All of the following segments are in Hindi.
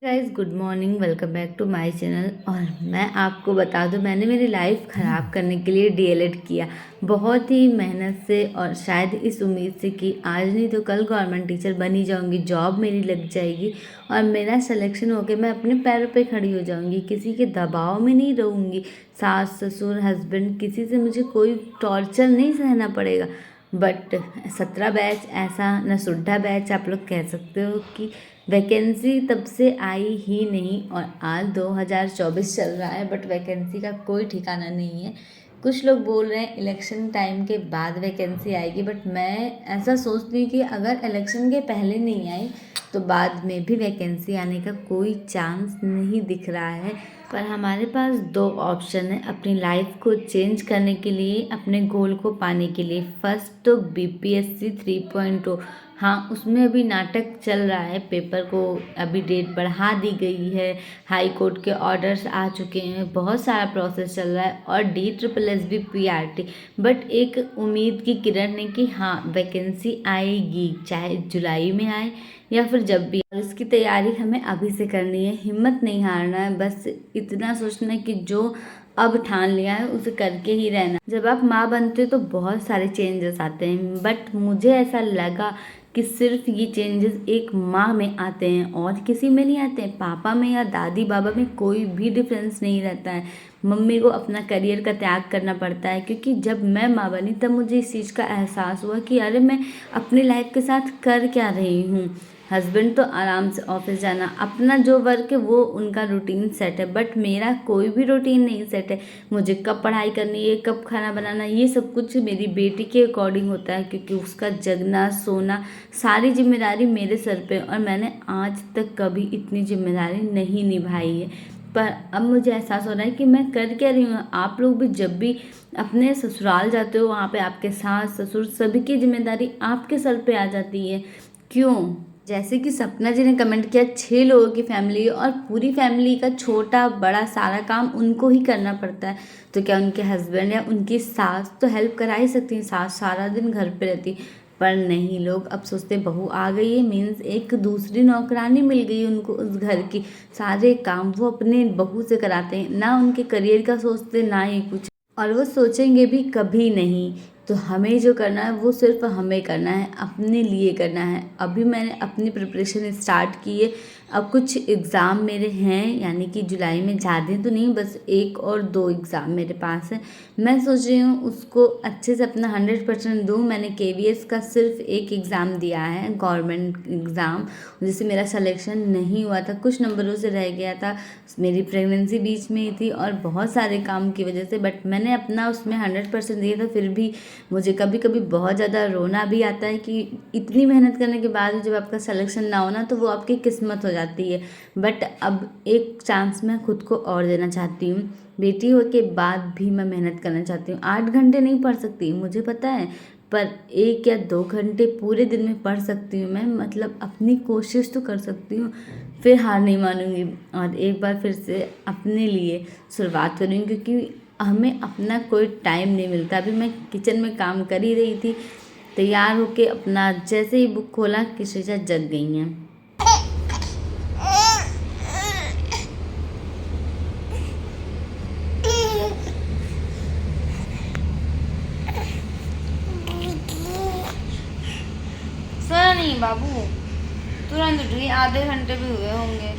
Guys good morning, welcome back to my channel. और मैं आपको बता दूं, मैंने मेरी लाइफ ख़राब करने के लिए डीएलएड किया बहुत ही मेहनत से, और शायद इस उम्मीद से कि आज नहीं तो कल गवर्नमेंट टीचर बनी जाऊंगी, जॉब मेरी लग जाएगी और मेरा सिलेक्शन होकर मैं अपने पैरों पे खड़ी हो जाऊंगी, किसी के दबाव में नहीं रहूंगी। सास ससुर हस्बैंड किसी से मुझे कोई टॉर्चर नहीं सहना पड़ेगा। बट 17 बैच ऐसा न सुड्ढा बैच आप लोग कह सकते हो कि वैकेंसी तब से आई ही नहीं, और आज 2024 चल रहा है बट वैकेंसी का कोई ठिकाना नहीं है। कुछ लोग बोल रहे हैं इलेक्शन टाइम के बाद वैकेंसी आएगी, बट मैं ऐसा सोचती हूँ कि अगर इलेक्शन के पहले नहीं आई तो बाद में भी वैकेंसी आने का कोई चांस नहीं दिख रहा है। पर हमारे पास दो ऑप्शन है अपनी लाइफ को चेंज करने के लिए, अपने गोल को पाने के लिए। फर्स्ट तो बीपीएससी 3.0। हाँ, उसमें अभी नाटक चल रहा है, पेपर को अभी डेट बढ़ा दी गई है, हाई कोर्ट के ऑर्डर्स आ चुके हैं, बहुत सारा प्रोसेस चल रहा है, और DSSS PRT। बट एक उम्मीद की किरण है कि हाँ वैकेंसी आएगी, चाहे जुलाई में आए या फिर जब भी। और इसकी तैयारी हमें अभी से करनी है, हिम्मत नहीं हारना है, बस इतना सोचना है कि जो अब ठान लिया है उसे करके ही रहना। जब आप माँ बनते हो तो बहुत सारे चेंजेस आते हैं, बट मुझे ऐसा लगा कि सिर्फ ये चेंजेस एक माँ में आते हैं और किसी में नहीं आते हैं। पापा में या दादी बाबा में कोई भी डिफरेंस नहीं रहता है। मम्मी को अपना करियर का त्याग करना पड़ता है, क्योंकि जब मैं माँ बनी तब मुझे इस चीज़ का एहसास हुआ कि अरे मैं अपनी लाइफ के साथ कर क्या रही हूँ। हस्बैंड तो आराम से ऑफिस जाना, अपना जो वर्क है वो उनका रूटीन सेट है, बट मेरा कोई भी रूटीन नहीं सेट है। मुझे कब पढ़ाई करनी है, कब खाना बनाना, ये सब कुछ मेरी बेटी के अकॉर्डिंग होता है, क्योंकि उसका जगना सोना सारी जिम्मेदारी मेरे सर पे, और मैंने आज तक कभी इतनी जिम्मेदारी नहीं निभाई है। पर अब मुझे एहसास हो रहा है कि मैं कर क्या रही हूँ। आप लोग भी जब भी अपने ससुराल जाते हो, वहाँ पे आपके सास ससुर सभी की जिम्मेदारी आपके सर पे आ जाती है। क्यों? जैसे कि सपना जी ने कमेंट किया, 6 लोगों की फैमिली और पूरी फैमिली का छोटा बड़ा सारा काम उनको ही करना पड़ता है, तो क्या उनके हस्बैंड या उनकी सास तो हेल्प करा ही सकती हैं? सास सारा दिन घर पे रहती, पर नहीं, लोग अब सोचते बहू आ गई है मीन्स एक दूसरी नौकरानी मिल गई उनको उस घर की, सारे काम वो अपने बहू से कराते हैं, ना उनके करियर का सोचते ना ही कुछ, और वो सोचेंगे भी कभी नहीं। तो हमें जो करना है वो सिर्फ हमें करना है, अपने लिए करना है। अभी मैंने अपनी प्रिपरेशन स्टार्ट की है। अब कुछ एग्ज़ाम मेरे हैं, यानी कि जुलाई में, ज़्यादा तो नहीं, बस 1 और 2 एग्ज़ाम मेरे पास है। मैं सोच रही हूँ उसको अच्छे से अपना 100% दूँ। मैंने KVS का सिर्फ एक एग्ज़ाम दिया है, गवर्नमेंट एग्ज़ाम, जिससे मेरा सिलेक्शन नहीं हुआ था, कुछ नंबरों से रह गया था। मेरी प्रेगनेंसी बीच में ही थी और बहुत सारे काम की वजह से, बट मैंने अपना उसमें 100% दिया था। फिर भी मुझे कभी कभी बहुत ज़्यादा रोना भी आता है कि इतनी मेहनत करने के बाद जब आपका सिलेक्शन ना होना तो वो आपकी किस्मत हो जाती है। बट अब एक चांस मैं खुद को और देना चाहती हूँ। बेटी हो के बाद भी मैं मेहनत करना चाहती हूँ। 8 घंटे नहीं पढ़ सकती मुझे पता है, पर 1 या 2 घंटे पूरे दिन में पढ़ सकती हूँ मैं, मतलब अपनी कोशिश तो कर सकती हूँ। फिर हार नहीं मानूंगी और एक बार फिर से अपने लिए शुरुआत करूँगी, क्योंकि हमें अपना कोई टाइम नहीं मिलता। अभी मैं किचन में काम कर ही रही थी, तैयार होके अपना जैसे ही बुक खोला कि शीशा जग गई हैं। सर नहीं बाबू, तुरंत उठ गई, आधे घंटे भी हुए होंगे।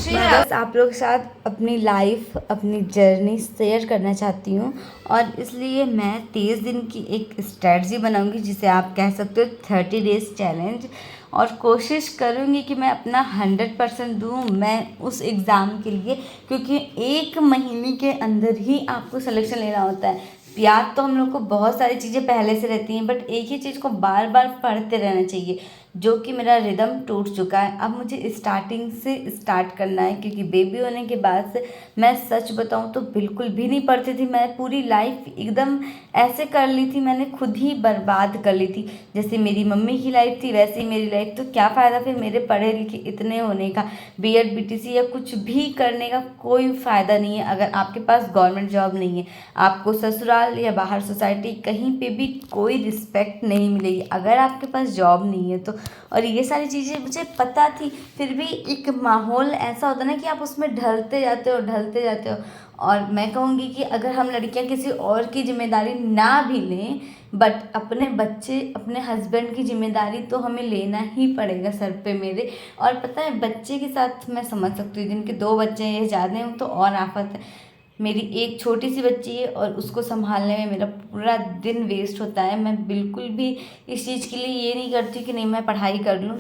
मैं बस आप लोग के साथ अपनी लाइफ अपनी जर्नी शेयर करना चाहती हूँ, और इसलिए मैं 30 दिन की एक स्ट्रेटजी बनाऊंगी, जिसे आप कह सकते हो 30 डेज चैलेंज, और कोशिश करूँगी कि मैं अपना 100% दूँ मैं उस एग्ज़ाम के लिए, क्योंकि 1 महीने के अंदर ही आपको सिलेक्शन लेना होता है। याद तो हम लोग को बहुत सारी चीज़ें पहले से रहती हैं, बट एक ही चीज़ को बार बार पढ़ते रहना चाहिए, जो कि मेरा रिदम टूट चुका है। अब मुझे स्टार्टिंग से स्टार्ट करना है, क्योंकि बेबी होने के बाद से मैं सच बताऊं तो बिल्कुल भी नहीं पढ़ती थी। मैं पूरी लाइफ एकदम ऐसे कर ली थी, मैंने खुद ही बर्बाद कर ली थी। जैसे मेरी मम्मी की लाइफ थी वैसे ही मेरी लाइफ, तो क्या फ़ायदा फिर मेरे पढ़े लिखे इतने होने का, BEd BTC या कुछ भी करने का कोई फ़ायदा नहीं है अगर आपके पास गवर्नमेंट जॉब नहीं है। आपको ससुराल या बाहर सोसाइटी कहीं पे भी कोई रिस्पेक्ट नहीं मिलेगी। अगर आपके पास जॉब नहीं है तो और ये सारी चीज़ें मुझे पता थी, फिर भी एक माहौल ऐसा होता है ना कि आप उसमें ढलते जाते हो। और मैं कहूँगी कि अगर हम लड़कियां किसी और की जिम्मेदारी ना भी लें, बट अपने बच्चे, अपने हस्बैंड की जिम्मेदारी तो हमें लेना ही पड़ेगा सर पे मेरे। और पता है, बच्चे के साथ मैं समझ सकती हूँ, जिनके 2 बच्चे हैं या ज़्यादा हैं तो और आफत है। मेरी एक छोटी सी बच्ची है और उसको संभालने में मेरा पूरा दिन वेस्ट होता है। मैं बिल्कुल भी इस चीज़ के लिए ये नहीं करती कि नहीं मैं पढ़ाई कर लूँ।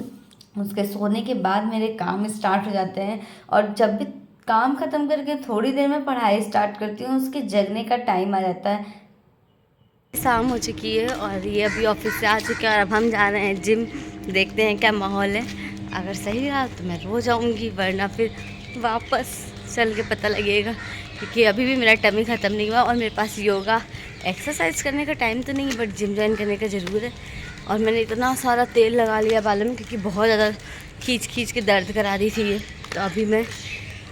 उसके सोने के बाद मेरे काम स्टार्ट हो जाते हैं, और जब भी काम ख़त्म करके थोड़ी देर में पढ़ाई स्टार्ट करती हूँ, उसके जगने का टाइम आ जाता है। शाम हो चुकी है और ये अभी ऑफिस से आ चुके हैं और अब हम जा रहे हैं जिम। देखते हैं क्या माहौल है, अगर सही रहा तो मैं रोज़ आऊँगी, वरना फिर वापस चल के पता लगेगा, क्योंकि अभी भी मेरा टमी ख़त्म नहीं हुआ और मेरे पास योगा एक्सरसाइज करने का टाइम तो नहीं है, बट जिम ज्वाइन करने का ज़रूर है। और मैंने इतना सारा तेल लगा लिया बालों में, क्योंकि बहुत ज़्यादा खींच के दर्द करा रही थी ये। तो अभी मैं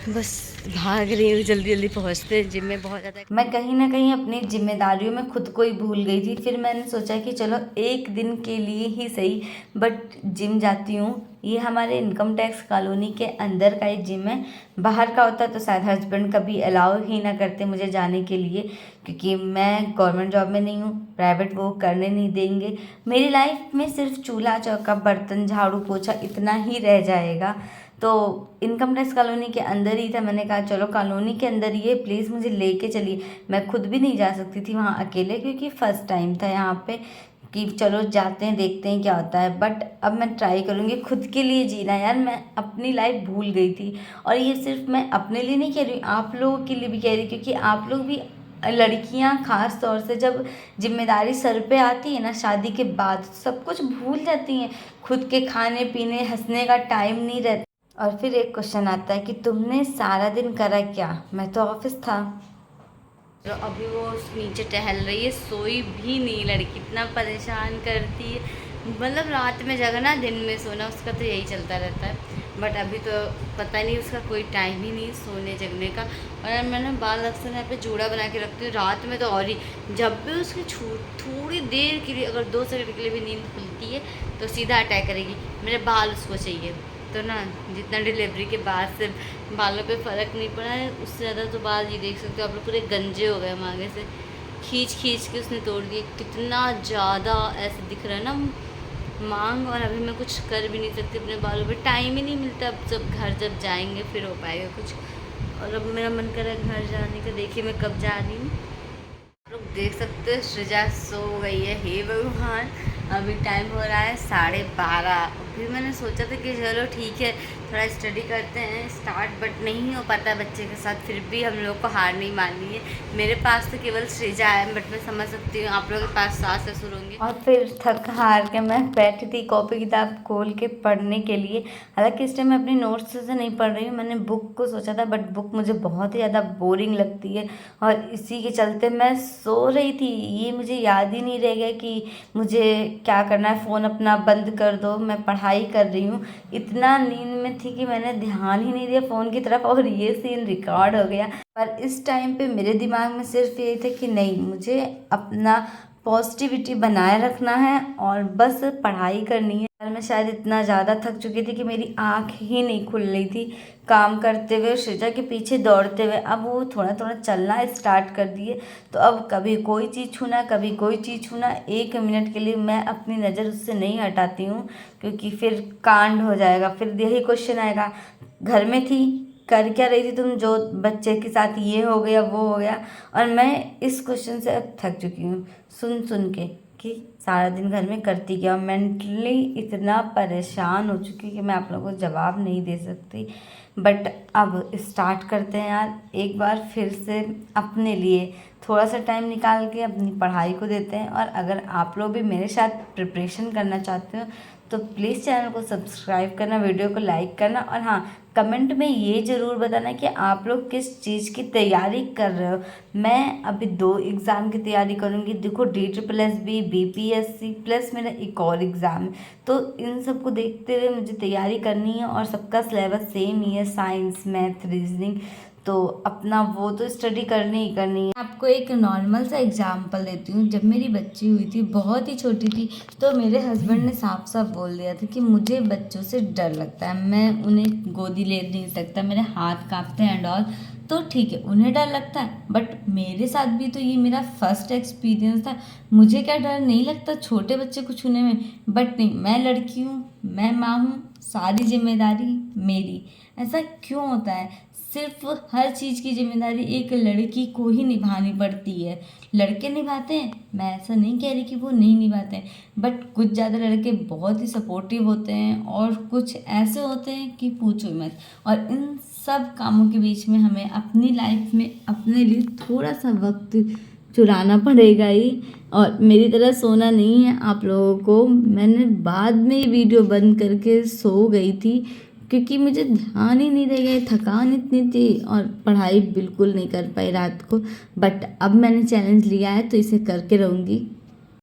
बस भाग रही हूँ, जल्दी जल्दी पहुँचते हैं जिम में। बहुत ज़्यादा मैं कहीं ना कहीं अपनी जिम्मेदारियों में खुद को ही भूल गई थी। फिर मैंने सोचा कि चलो एक दिन के लिए ही सही, बट जिम जाती हूँ। ये हमारे इनकम टैक्स कॉलोनी के अंदर का एक जिम है। बाहर का होता तो शायद हस्बैंड कभी अलाउ ही ना करते मुझे जाने के लिए, क्योंकि मैं गवर्नमेंट जॉब में नहीं हूँ, प्राइवेट वो करने नहीं देंगे। मेरी लाइफ में सिर्फ चूल्हा चौका बर्तन झाड़ू पोछा इतना ही रह जाएगा। तो इनकम टैक्स कॉलोनी के अंदर ही था। मैंने कहा चलो कॉलोनी के अंदर ही है, प्लीज़ मुझे लेके चलिए। मैं खुद भी नहीं जा सकती थी वहाँ अकेले, क्योंकि फ़र्स्ट टाइम था यहाँ पे कि चलो जाते हैं देखते हैं क्या होता है। बट अब मैं ट्राई करूँगी खुद के लिए जीना। यार मैं अपनी लाइफ भूल गई थी, और ये सिर्फ मैं अपने लिए नहीं कह रही हूँ, आप लोगों के लिए भी कह रही हूँ, क्योंकि आप लोग भी, लड़कियां खास तौर से जब जिम्मेदारी सर पे आती है ना शादी के बाद, सब कुछ भूल जाती हैं। खुद के खाने पीने हंसने का टाइम नहीं रहता। और फिर एक क्वेश्चन आता है कि तुमने सारा दिन करा क्या? मैं तो ऑफिस था। तो अभी वो नीचे टहल रही है, सोई भी नहीं लड़की, इतना परेशान करती है। मतलब रात में जगना दिन में सोना, उसका तो यही चलता रहता है। बट अभी तो पता नहीं, उसका कोई टाइम ही नहीं सोने जगने का। और मैंने बाल अक्सर यहाँ पे जूड़ा बना के रखती हूँ, रात में तो और ही, जब भी उसकी थोड़ी देर के लिए, अगर 2 सेकंड के लिए भी नींद खुलती है तो सीधा अटैक करेगी, मेरे बाल उसको चाहिए। तो ना, जितना डिलीवरी के बाद से बालों पे फ़र्क नहीं पड़ा है, उससे ज़्यादा तो बाल ये देख सकते हो आप लोग, पूरे गंजे हो गए हम आगे से, खींच के उसने तोड़ दिए। कितना ज़्यादा ऐसे दिख रहा है ना मांग। और अभी मैं कुछ कर भी नहीं सकती अपने बालों पे, टाइम ही नहीं मिलता। अब जब घर जब जाएंगे फिर हो पाएगा कुछ। और अब मेरा मन कर रहा है घर जाने का। देखिए मैं कब जा रही हूँ, लोग देख सकते हो। सृजा सो गई है, हे भगवान। अभी टाइम हो रहा है 12:30। अभी मैंने सोचा था कि चलो ठीक है थोड़ा स्टडी करते हैं स्टार्ट, बट नहीं हो पाता बच्चे के साथ। फिर भी हम लोग को हार नहीं माननी है। मेरे पास तो केवल सृजा है, बट मैं समझ सकती हूँ आप लोगों के पास सास ससुर होंगे। और फिर थक हार के मैं बैठी थी कॉपी किताब खोल के पढ़ने के लिए। हालांकि इस टाइम मैं अपनी नोट्स से नहीं पढ़ रही हूँ, मैंने बुक को सोचा था, बट बुक मुझे बहुत ही ज़्यादा बोरिंग लगती है, और इसी के चलते मैं सो रही थी। ये मुझे याद ही नहीं रह गया कि मुझे क्या करना है। फ़ोन अपना बंद कर दो, मैं पढ़ाई कर रही हूँ। इतना नींद में थी कि मैंने ध्यान ही नहीं दिया फ़ोन की तरफ, और ये सीन रिकॉर्ड हो गया। पर इस टाइम पे मेरे दिमाग में सिर्फ यही था कि नहीं, मुझे अपना पॉजिटिविटी बनाए रखना है और बस पढ़ाई करनी है। और मैं शायद इतना ज़्यादा थक चुकी थी कि मेरी आँख ही नहीं खुल रही थी काम करते हुए, सृजा के पीछे दौड़ते हुए। अब वो थोड़ा थोड़ा चलना स्टार्ट कर दिए, तो अब कभी कोई चीज़ छूना, कभी कोई चीज़ छूना। 1 मिनट के लिए मैं अपनी नज़र उससे नहीं हटाती हूँ, क्योंकि फिर कांड हो जाएगा। फिर यही क्वेश्चन आएगा, घर में थी, कर क्या रही थी तुम, जो बच्चे के साथ ये हो गया वो हो गया। और मैं इस क्वेश्चन से अब थक चुकी हूँ सुन के कि सारा दिन घर में करती क्या। मेंटली इतना परेशान हो चुकी कि मैं आप लोगों को जवाब नहीं दे सकती। बट अब स्टार्ट करते हैं यार, एक बार फिर से अपने लिए थोड़ा सा टाइम निकाल के अपनी पढ़ाई को देते हैं। और अगर आप लोग भी मेरे साथ प्रिपरेशन करना चाहते हो तो प्लीज़ चैनल को सब्सक्राइब करना, वीडियो को लाइक करना। और हाँ, कमेंट में ये ज़रूर बताना कि आप लोग किस चीज़ की तैयारी कर रहे हो। मैं अभी 2 एग्ज़ाम की तैयारी करूँगी। देखो DSSB, BPSC प्लस मेरा एक और एग्ज़ाम है। तो इन सबको देखते हुए मुझे तैयारी करनी है और सबका सिलेबस सेम ही है, साइंस, मैथ, रीजनिंग। तो अपना वो तो स्टडी करनी ही करनी है। आपको एक नॉर्मल सा एग्जांपल देती हूँ। जब मेरी बच्ची हुई थी, बहुत ही छोटी थी, तो मेरे हस्बैंड ने साफ साफ बोल दिया था कि मुझे बच्चों से डर लगता है, मैं उन्हें गोदी ले नहीं सकता, मेरे हाथ कांपते हैं एंड ऑल। तो ठीक है, उन्हें डर लगता है, बट मेरे साथ भी तो ये मेरा फर्स्ट एक्सपीरियंस था। मुझे क्या डर नहीं लगता छोटे बच्चे को छूने में। बट नहीं, मैं लड़की हूँ, मैं माँ हूँ, सारी जिम्मेदारी मेरी। ऐसा क्यों होता है? सिर्फ हर चीज़ की जिम्मेदारी एक लड़की को ही निभानी पड़ती है। लड़के निभाते हैं, मैं ऐसा नहीं कह रही कि वो नहीं निभाते हैं, बट कुछ ज़्यादा लड़के बहुत ही सपोर्टिव होते हैं और कुछ ऐसे होते हैं कि पूछो ही मत। और इन सब कामों के बीच में हमें अपनी लाइफ में अपने लिए थोड़ा सा वक्त चुराना पड़ेगा ही। और मेरी तरह सोना नहीं है आप लोगों को। मैंने बाद में ये वीडियो बंद करके सो गई थी, क्योंकि मुझे ध्यान ही नहीं रह गया, थकान इतनी थी और पढ़ाई बिल्कुल नहीं कर पाई रात को। बट अब मैंने चैलेंज लिया है तो इसे करके रहूँगी।